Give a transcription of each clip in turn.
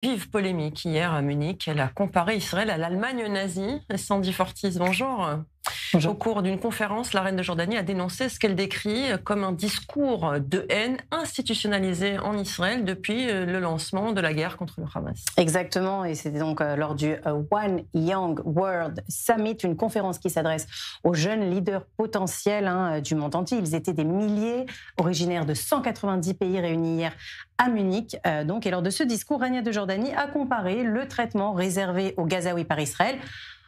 Vive polémique hier à Munich. Elle a comparé Israël à l'Allemagne nazie. Sandy Fortis, bonjour. Bonjour. Au cours d'une conférence, la reine de Jordanie a dénoncé ce qu'elle décrit comme un discours de haine institutionnalisé en Israël depuis le lancement de la guerre contre le Hamas. Exactement, et c'était donc lors du One Young World Summit, une conférence qui s'adresse aux jeunes leaders potentiels du monde entier. Ils étaient des milliers, originaires de 190 pays réunis hier à Munich. Et lors de ce discours, Rania de Jordanie a comparé le traitement réservé aux Gazaouis par Israël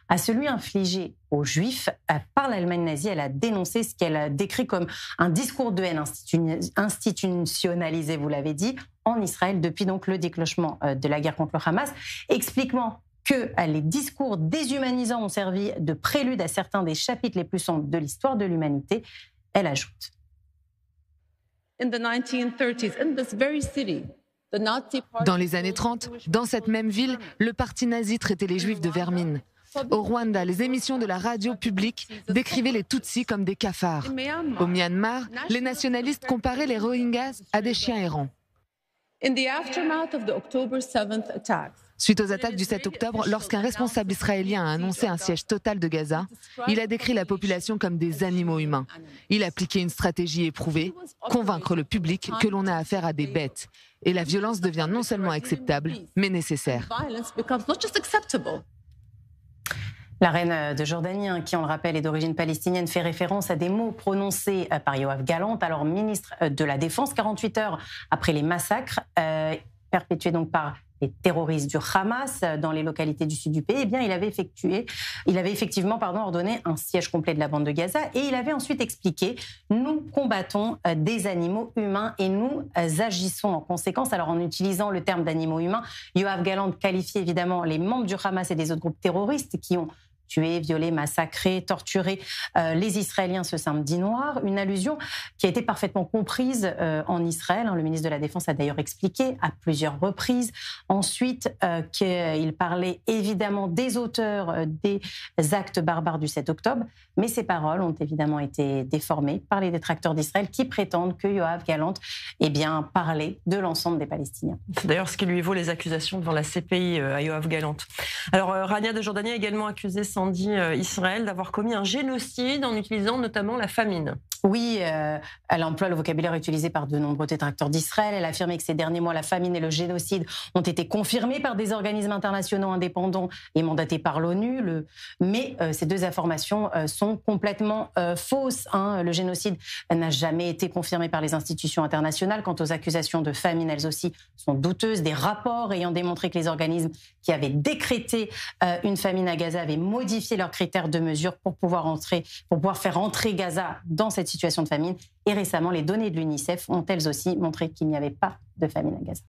à celui infligé aux Juifs par l'Allemagne nazie. Elle a dénoncé ce qu'elle a décrit comme un discours de haine institutionnalisé, vous l'avez dit, en Israël depuis donc le déclenchement de la guerre contre le Hamas, expliquant que les discours déshumanisants ont servi de prélude à certains des chapitres les plus sombres de l'histoire de l'humanité. Elle ajoute. Dans les années 30, dans cette même ville, le parti nazi traitait les Juifs de vermine. Au Rwanda, les émissions de la radio publique décrivaient les Tutsis comme des cafards. Au Myanmar, les nationalistes comparaient les Rohingyas à des chiens errants. Suite aux attaques du 7 octobre, lorsqu'un responsable israélien a annoncé un siège total de Gaza, il a décrit la population comme des animaux humains. Il appliquait une stratégie éprouvée, convaincre le public que l'on a affaire à des bêtes. Et la violence devient non seulement acceptable, mais nécessaire. La reine de Jordanie, qui on le rappelle est d'origine palestinienne, fait référence à des mots prononcés par Yoav Gallant, alors ministre de la Défense, 48 heures après les massacres perpétués donc par les terroristes du Hamas dans les localités du sud du pays. Eh bien, il avait effectivement ordonné un siège complet de la bande de Gaza, et il avait ensuite expliqué: nous combattons des animaux humains et nous agissons en conséquence. Alors, en utilisant le terme d'animaux humains, Yoav Gallant qualifie évidemment les membres du Hamas et des autres groupes terroristes qui ont tué, violé, massacré, torturé les Israéliens ce samedi noir. Une allusion qui a été parfaitement comprise en Israël. Le ministre de la Défense a d'ailleurs expliqué à plusieurs reprises. Ensuite, qu'il parlait évidemment des auteurs des actes barbares du 7 octobre. Mais ces paroles ont évidemment été déformées par les détracteurs d'Israël qui prétendent que Yoav Gallant parlait de l'ensemble des Palestiniens. C'est d'ailleurs ce qui lui vaut les accusations devant la CPI à Yoav Gallant. Alors, Rania de Jordanie a également accusé Israël d'avoir commis un génocide en utilisant notamment la famine. Oui, elle emploie le vocabulaire utilisé par de nombreux détracteurs d'Israël. Elle a affirmé que ces derniers mois, la famine et le génocide ont été confirmés par des organismes internationaux indépendants et mandatés par l'ONU. Mais ces deux informations sont complètement fausses. Le génocide n'a jamais été confirmé par les institutions internationales. Quant aux accusations de famine, elles aussi sont douteuses. Des rapports ayant démontré que les organismes qui avaient décrété une famine à Gaza avaient modifié leurs critères de mesure pour pouvoir faire entrer Gaza dans cette situation de famine. Et récemment, les données de l'UNICEF ont elles aussi montré qu'il n'y avait pas de famine à Gaza.